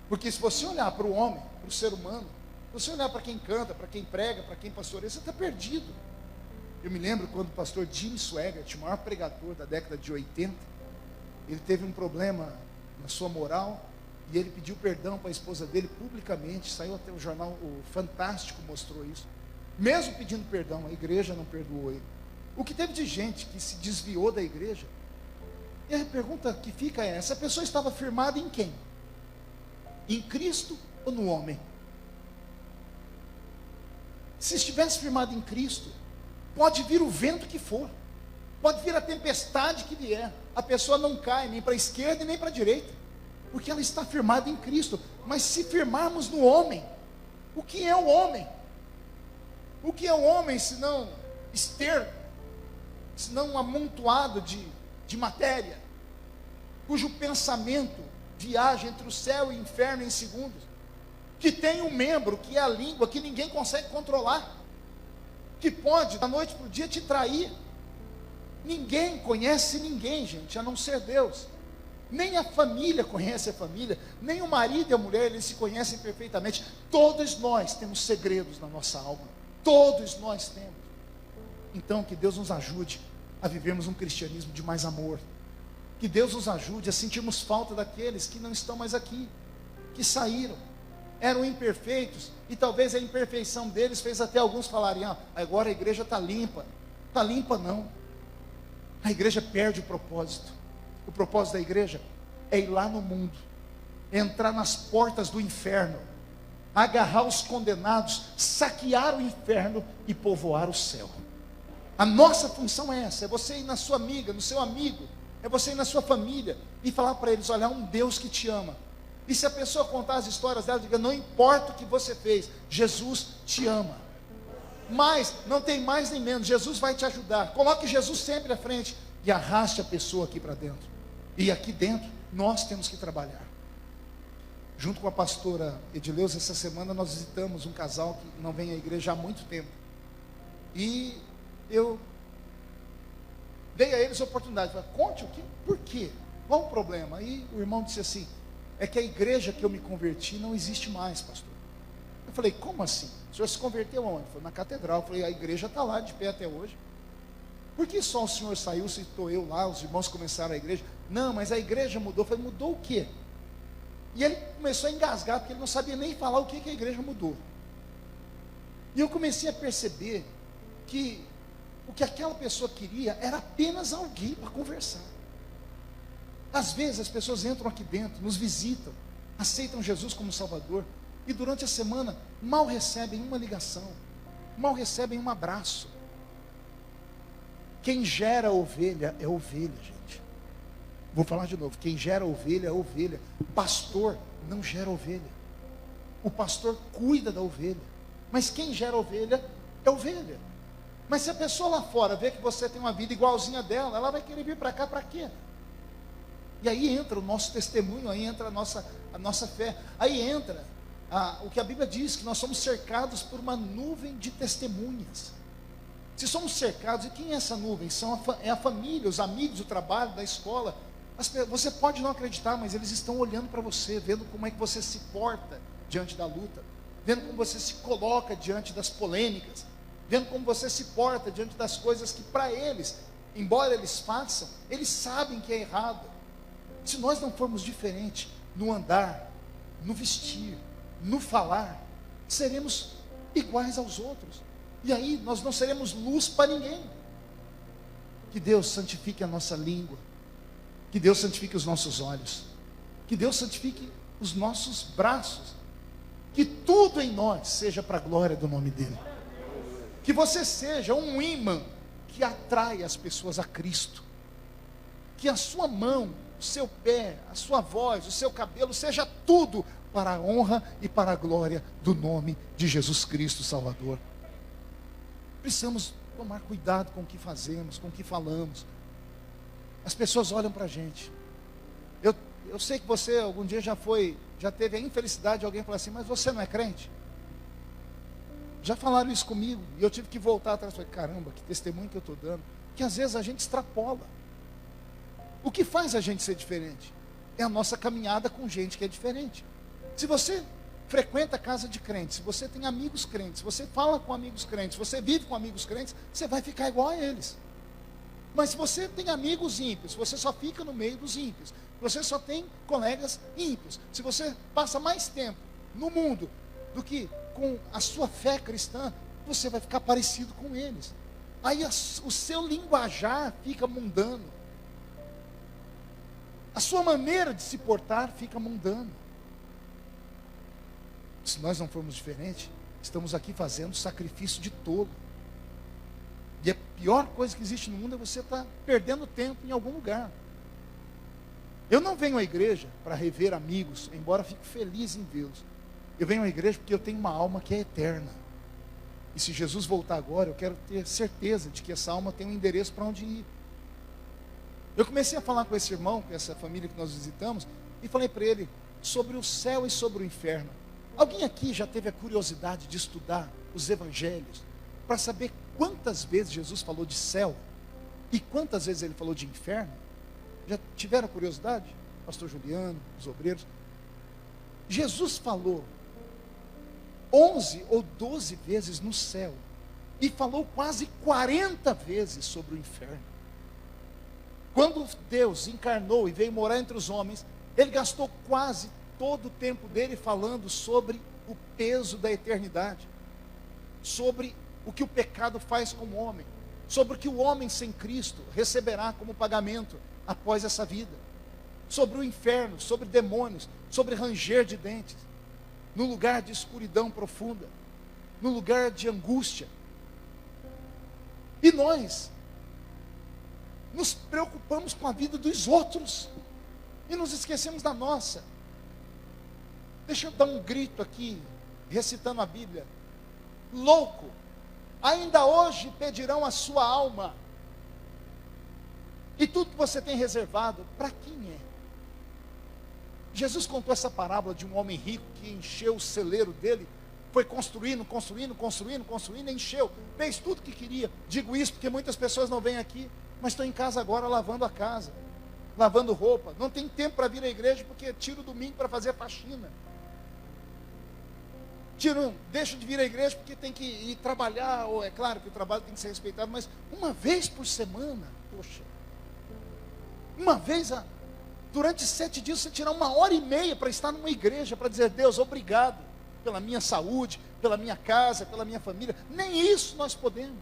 A: Porque se você olhar para o homem, para o ser humano, se você olhar para quem canta, para quem prega, para quem pastoreia, você está perdido. Eu me lembro quando o pastor Jimmy Swaggart, o maior pregador da década de 80, ele teve um problema na sua moral, e ele pediu perdão para a esposa dele publicamente. Saiu até o jornal, o Fantástico mostrou isso. Mesmo pedindo perdão, a igreja não perdoou ele. O que teve de gente que se desviou da igreja? E a pergunta que fica é: essa pessoa estava firmada em quem? Em Cristo ou no homem? Se estivesse firmado em Cristo, pode vir o vento que for, pode vir a tempestade que vier, a pessoa não cai nem para a esquerda e nem para a direita, porque ela está firmada em Cristo. Mas se firmarmos no homem, o que é o homem? O que é o homem senão esterco, senão um amontoado de matéria, cujo pensamento viaja entre o céu e o inferno em segundos, que tem um membro, que é a língua, que ninguém consegue controlar, que pode, da noite para o dia, te trair. Ninguém conhece ninguém, gente, a não ser Deus. Nem a família conhece a família, nem o marido e a mulher, eles se conhecem perfeitamente. Todos nós temos segredos na nossa alma, todos nós temos. Então, que Deus nos ajude a vivermos um cristianismo de mais amor. Que Deus nos ajude a sentirmos falta daqueles que não estão mais aqui, que saíram, eram imperfeitos, e talvez a imperfeição deles fez até alguns falarem: ah, agora a igreja está limpa. Está limpa não. A igreja perde o propósito. O propósito da igreja é ir lá no mundo, entrar nas portas do inferno, agarrar os condenados, saquear o inferno e povoar o céu. A nossa função é essa: é você ir na sua amiga, no seu amigo, é você ir na sua família e falar para eles: olha, há um Deus que te ama. E se a pessoa contar as histórias dela, diga: não importa o que você fez, Jesus te ama. Mas não tem mais nem menos, Jesus vai te ajudar. Coloque Jesus sempre à frente e arraste a pessoa aqui para dentro. E aqui dentro nós temos que trabalhar. Junto com a pastora Edileuza, essa semana nós visitamos um casal que não vem à igreja há muito tempo. E eu dei a eles a oportunidade, falei: conte o que, por quê, qual o problema? Aí o irmão disse assim: é que a igreja que eu me converti não existe mais, pastor. Eu falei: como assim? O senhor se converteu aonde? Foi na catedral. Eu falei: a igreja está lá de pé até hoje. Por que só o senhor saiu, se estou eu lá, os irmãos começaram a igreja? Não, mas a igreja mudou. Eu falei: mudou o quê? E ele começou a engasgar, porque ele não sabia nem falar o que a igreja mudou. E eu comecei a perceber que o que aquela pessoa queria era apenas alguém para conversar. Às vezes as pessoas entram aqui dentro, nos visitam, aceitam Jesus como Salvador, e durante a semana mal recebem uma ligação, mal recebem um abraço. Quem gera ovelha é ovelha, gente. Vou falar de novo. Quem gera ovelha é ovelha. Pastor não gera ovelha. O pastor cuida da ovelha. Mas quem gera ovelha é ovelha. Mas se a pessoa lá fora vê que você tem uma vida igualzinha dela, ela vai querer vir para cá para quê? E aí entra o nosso testemunho, aí entra a nossa fé. Aí entra o que a Bíblia diz, que nós somos cercados por uma nuvem de testemunhas. Se somos cercados, e quem é essa nuvem? É a família, os amigos, o trabalho, da escola. Você pode não acreditar, mas eles estão olhando para você, vendo como é que você se porta diante da luta, vendo como você se coloca diante das polêmicas, vendo como você se porta diante das coisas que para eles, embora eles façam, eles sabem que é errado. Se nós não formos diferentes no andar, no vestir, no falar, seremos iguais aos outros. E aí nós não seremos luz para ninguém. Que Deus santifique a nossa língua, que Deus santifique os nossos olhos, que Deus santifique os nossos braços, que tudo em nós seja para a glória do nome dEle. Que você seja um imã que atrai as pessoas a Cristo. Que a sua mão, o seu pé, a sua voz, o seu cabelo, seja tudo para a honra e para a glória do nome de Jesus Cristo Salvador. Precisamos tomar cuidado com o que fazemos, com o que falamos. As pessoas olham para a gente. Eu sei que você algum dia já teve a infelicidade de alguém falar assim, mas você não é crente? Já falaram isso comigo, e eu tive que voltar atrás. Falei, caramba, que testemunho que eu estou dando. Que às vezes a gente extrapola. O que faz a gente ser diferente? É a nossa caminhada com gente que é diferente. Se você frequenta a casa de crentes, se você tem amigos crentes, se você fala com amigos crentes, se você vive com amigos crentes, você vai ficar igual a eles. Mas se você tem amigos ímpios, se você só fica no meio dos ímpios, se você só tem colegas ímpios, se você passa mais tempo no mundo do que com a sua fé cristã, você vai ficar parecido com eles. Aí o seu linguajar fica mundano. A sua maneira de se portar fica mundana. Se nós não formos diferentes, estamos aqui fazendo sacrifício de tolo. E a pior coisa que existe no mundo é você estar perdendo tempo em algum lugar. Eu não venho à igreja para rever amigos, embora fique feliz em vê-los. Eu venho à igreja porque eu tenho uma alma que é eterna. E se Jesus voltar agora, eu quero ter certeza de que essa alma tem um endereço para onde ir. Eu comecei a falar com esse irmão, com essa família que nós visitamos, e falei para ele sobre o céu e sobre o inferno. Alguém aqui já teve a curiosidade de estudar os evangelhos para saber quantas vezes Jesus falou de céu e quantas vezes ele falou de inferno? Já tiveram curiosidade? Pastor Juliano, os obreiros. Jesus falou 11 ou 12 vezes no céu e falou quase 40 vezes sobre o inferno. Quando Deus encarnou e veio morar entre os homens, ele gastou quase todo o tempo dele falando sobre o peso da eternidade, sobre o que o pecado faz com o homem, sobre o que o homem sem Cristo receberá como pagamento após essa vida, sobre o inferno, sobre demônios, sobre ranger de dentes, no lugar de escuridão profunda, no lugar de angústia. E nós nos preocupamos com a vida dos outros e nos esquecemos da nossa. Deixa eu dar um grito aqui, recitando a Bíblia. Louco, ainda hoje pedirão a sua alma. E tudo que você tem reservado, para quem é? Jesus contou essa parábola de um homem rico que encheu o celeiro dele, foi construindo, encheu, fez tudo o que queria. Digo isso porque muitas pessoas não vêm aqui, mas estão em casa agora lavando a casa, lavando roupa. Não tem tempo para vir à igreja porque tira o domingo para fazer faxina. Deixa de vir à igreja porque tem que ir trabalhar, ou é claro que o trabalho tem que ser respeitado, mas uma vez por semana, poxa, uma vez durante 7 dias você tirar 1h30 para estar numa igreja, para dizer, Deus, obrigado pela minha saúde, pela minha casa, pela minha família. Nem isso nós podemos.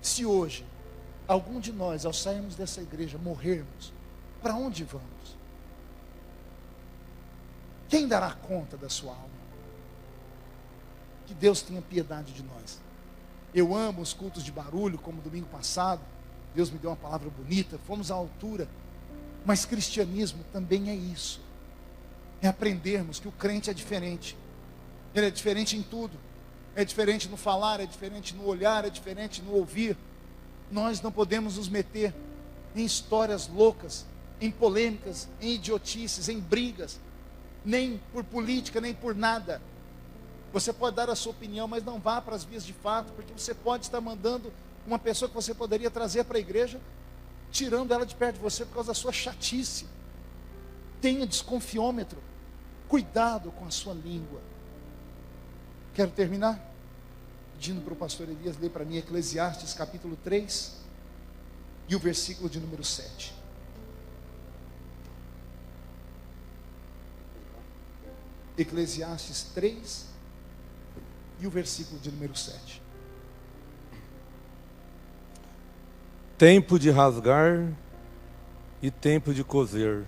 A: Se hoje algum de nós, ao sairmos dessa igreja, morrermos, para onde vamos? Quem dará conta da sua alma? Que Deus tenha piedade de nós. Eu amo os cultos de barulho, como domingo passado. Deus me deu uma palavra bonita, fomos à altura. Mas cristianismo também é isso. É aprendermos que o crente é diferente. Ele é diferente em tudo. É diferente no falar, é diferente no olhar, é diferente no ouvir. Nós não podemos nos meter em histórias loucas, em polêmicas, em idiotices, em brigas, nem por política, nem por nada. Você pode dar a sua opinião, mas não vá para as vias de fato, porque você pode estar mandando uma pessoa que você poderia trazer para a igreja, tirando ela de perto de você por causa da sua chatice. Tenha desconfiômetro. Cuidado com a sua língua. Quero terminar pedindo para o pastor Elias ler para mim Eclesiastes capítulo 3 e o versículo de número 7. Eclesiastes 3 e o versículo de número 7.
B: Tempo de rasgar e tempo de coser,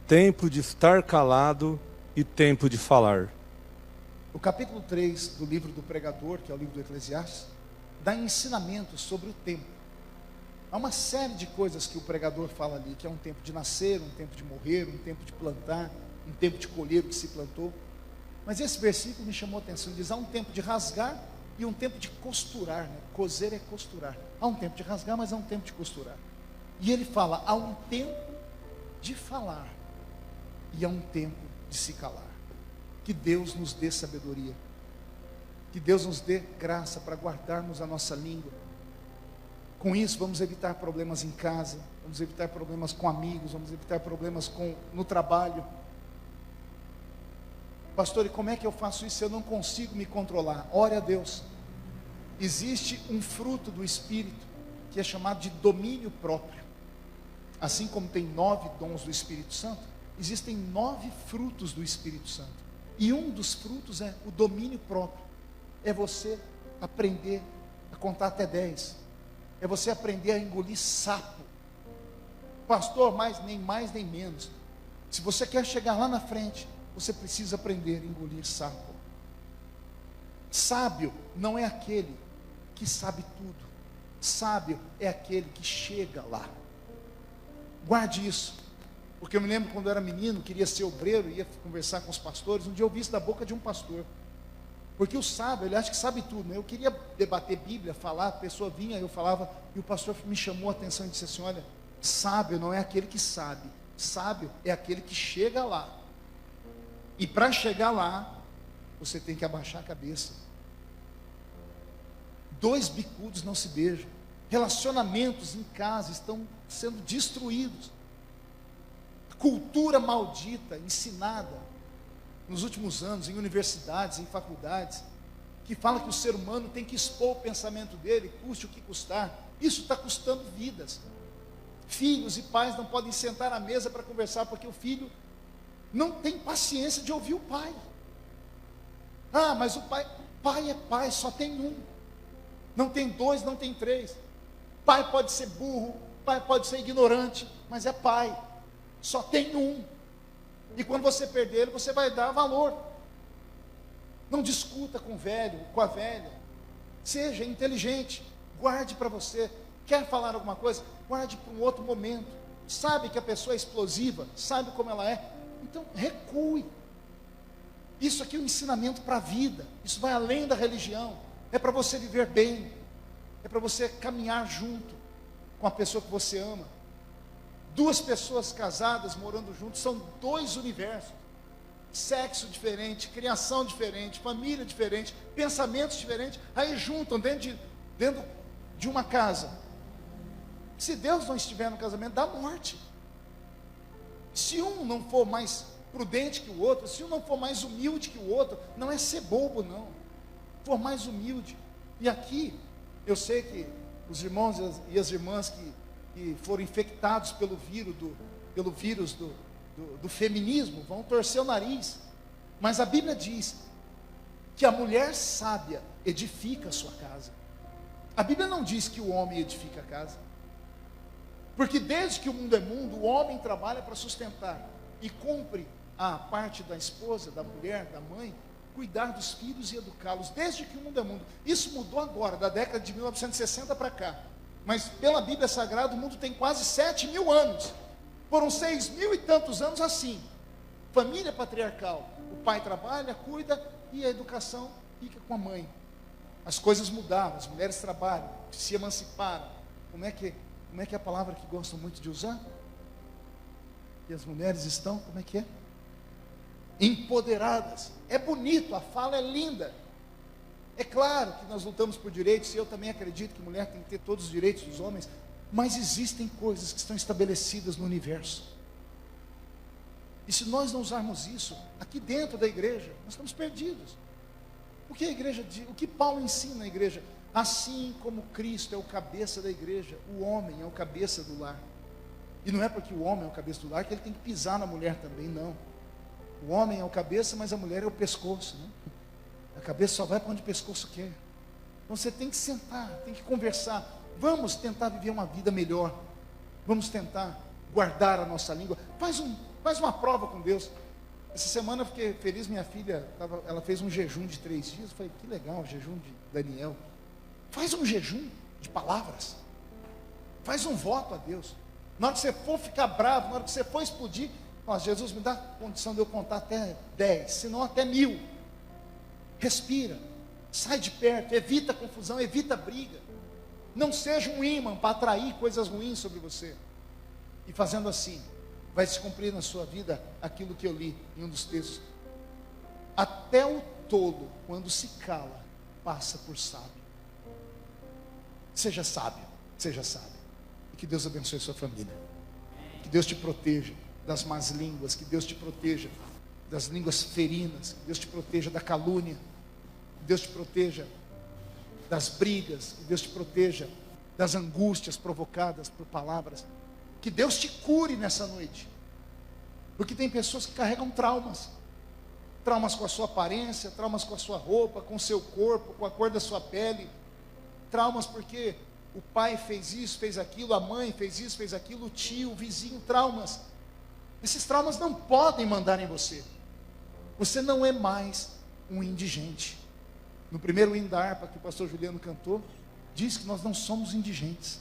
B: tempo de estar calado e tempo de falar.
A: O capítulo 3 do livro do pregador, que é o livro do Eclesiastes, dá ensinamentos sobre o tempo. Há uma série de coisas que o pregador fala ali, que é um tempo de nascer, um tempo de morrer, um tempo de plantar, um tempo de colher o que se plantou. Mas esse versículo me chamou a atenção, diz, há um tempo de rasgar e um tempo de costurar, né? Coser é costurar. Há um tempo de rasgar, mas há um tempo de costurar. E ele fala, há um tempo de falar e há um tempo de se calar. Que Deus nos dê sabedoria, que Deus nos dê graça para guardarmos a nossa língua. Com isso vamos evitar problemas em casa, vamos evitar problemas com amigos, vamos evitar problemas no trabalho. Pastor, e como é que eu faço isso se eu não consigo me controlar? Ore a Deus. Existe um fruto do Espírito que é chamado de domínio próprio. Assim como tem 9 dons do Espírito Santo, existem 9 frutos do Espírito Santo. E um dos frutos é o domínio próprio. É você aprender a contar até 10. É você aprender a engolir sapo. Pastor, nem mais nem menos. Se você quer chegar lá na frente, você precisa aprender a engolir sapo. Sábio não é aquele que sabe tudo. Sábio é aquele que chega lá. Guarde isso. Porque eu me lembro quando eu era menino, queria ser obreiro, ia conversar com os pastores. Um dia eu ouvi isso da boca de um pastor. Porque o sábio, ele acha que sabe tudo, né? Eu queria debater Bíblia, falar, a pessoa vinha, eu falava, e o pastor me chamou a atenção e disse assim, olha, sábio não é aquele que sabe, sábio é aquele que chega lá. E para chegar lá, você tem que abaixar a cabeça. 2 bicudos não se beijam. Relacionamentos em casa estão sendo destruídos. Cultura maldita, ensinada nos últimos anos, em universidades, em faculdades, que fala que o ser humano tem que expor o pensamento dele, custe o que custar. Isso está custando vidas. Filhos e pais não podem sentar à mesa para conversar, porque o filho não tem paciência de ouvir o pai. Ah, mas o pai é pai, só tem um. Não tem 2, não tem 3. Pai pode ser burro, pai pode ser ignorante, mas é pai. Só tem um. E quando você perder ele, você vai dar valor. Não discuta com o velho, com a velha. Seja inteligente. Guarde para você. Quer falar alguma coisa? Guarde para um outro momento. Sabe que a pessoa é explosiva? Sabe como ela é? Então, recue. Isso aqui é um ensinamento para a vida. Isso vai além da religião. É para você viver bem. É para você caminhar junto com a pessoa que você ama. 2 pessoas casadas, morando juntos, são 2 universos. Sexo diferente, criação diferente, família diferente, pensamentos diferentes. Aí juntam dentro de uma casa. Se Deus não estiver no casamento, dá morte. Se um não for mais prudente que o outro, se um não for mais humilde que o outro, não é ser bobo não, for mais humilde. E aqui, eu sei que os irmãos e as irmãs que foram infectados pelo vírus do feminismo, vão torcer o nariz, mas a Bíblia diz que a mulher sábia edifica a sua casa. A Bíblia não diz que o homem edifica a casa, porque desde que o mundo é mundo, o homem trabalha para sustentar, e cumpre a parte da esposa, da mulher, da mãe, cuidar dos filhos e educá-los, desde que o mundo é mundo. Isso mudou agora, da década de 1960 para cá. Mas pela Bíblia Sagrada, o mundo tem quase 7.000 anos. Foram 6.000 e tantos anos assim. Família patriarcal. O pai trabalha, cuida, e a educação fica com a mãe. As coisas mudaram, as mulheres trabalham, se emanciparam. Como é que é a palavra que gostam muito de usar? E as mulheres estão, como é que é? Empoderadas. É bonito, a fala é linda. É claro que nós lutamos por direitos, e eu também acredito que mulher tem que ter todos os direitos dos homens, mas existem coisas que estão estabelecidas no universo. E se nós não usarmos isso aqui dentro da igreja, nós estamos perdidos. O que a igreja diz? O que Paulo ensina à igreja? Assim como Cristo é o cabeça da igreja, o homem é o cabeça do lar. E não é porque o homem é o cabeça do lar que ele tem que pisar na mulher também, não. O homem é o cabeça, mas a mulher é o pescoço, né? A cabeça só vai para onde o pescoço quer. Então você tem que sentar, tem que conversar. Vamos tentar viver uma vida melhor. Vamos tentar guardar a nossa língua. Faz uma prova com Deus. Essa semana eu fiquei feliz, minha filha, ela fez um jejum de 3 dias. Eu falei, que legal, o jejum de Daniel. Faz um jejum de palavras. Faz um voto a Deus. Na hora que você for ficar bravo, na hora que você for explodir, ó, Jesus, me dá condição de eu contar até 10, senão até 1000. Respira, sai de perto, evita confusão, evita briga. Não seja um ímã para atrair coisas ruins sobre você. E fazendo assim, vai se cumprir na sua vida aquilo que eu li em um dos textos. Até o tolo, quando se cala, passa por sábio. Seja sábio, seja sábio. E que Deus abençoe a sua família. Que Deus te proteja das más línguas, que Deus te proteja das línguas ferinas, que Deus te proteja da calúnia, que Deus te proteja das brigas, que Deus te proteja das angústias provocadas por palavras. Que Deus te cure nessa noite, porque tem pessoas que carregam traumas com a sua aparência, traumas com a sua roupa, com o seu corpo, com a cor da sua pele, traumas porque o pai fez isso, fez aquilo, a mãe fez isso, fez aquilo, o tio, o vizinho, traumas. Esses traumas não podem mandar em você. Você não é mais um indigente. No primeiro hino da harpa que o pastor Juliano cantou, diz que nós não somos indigentes.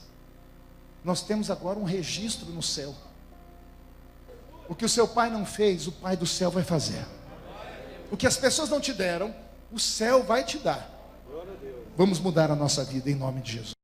A: Nós temos agora um registro no céu. O que o seu pai não fez, o pai do céu vai fazer. O que as pessoas não te deram, o céu vai te dar. Vamos mudar a nossa vida em nome de Jesus.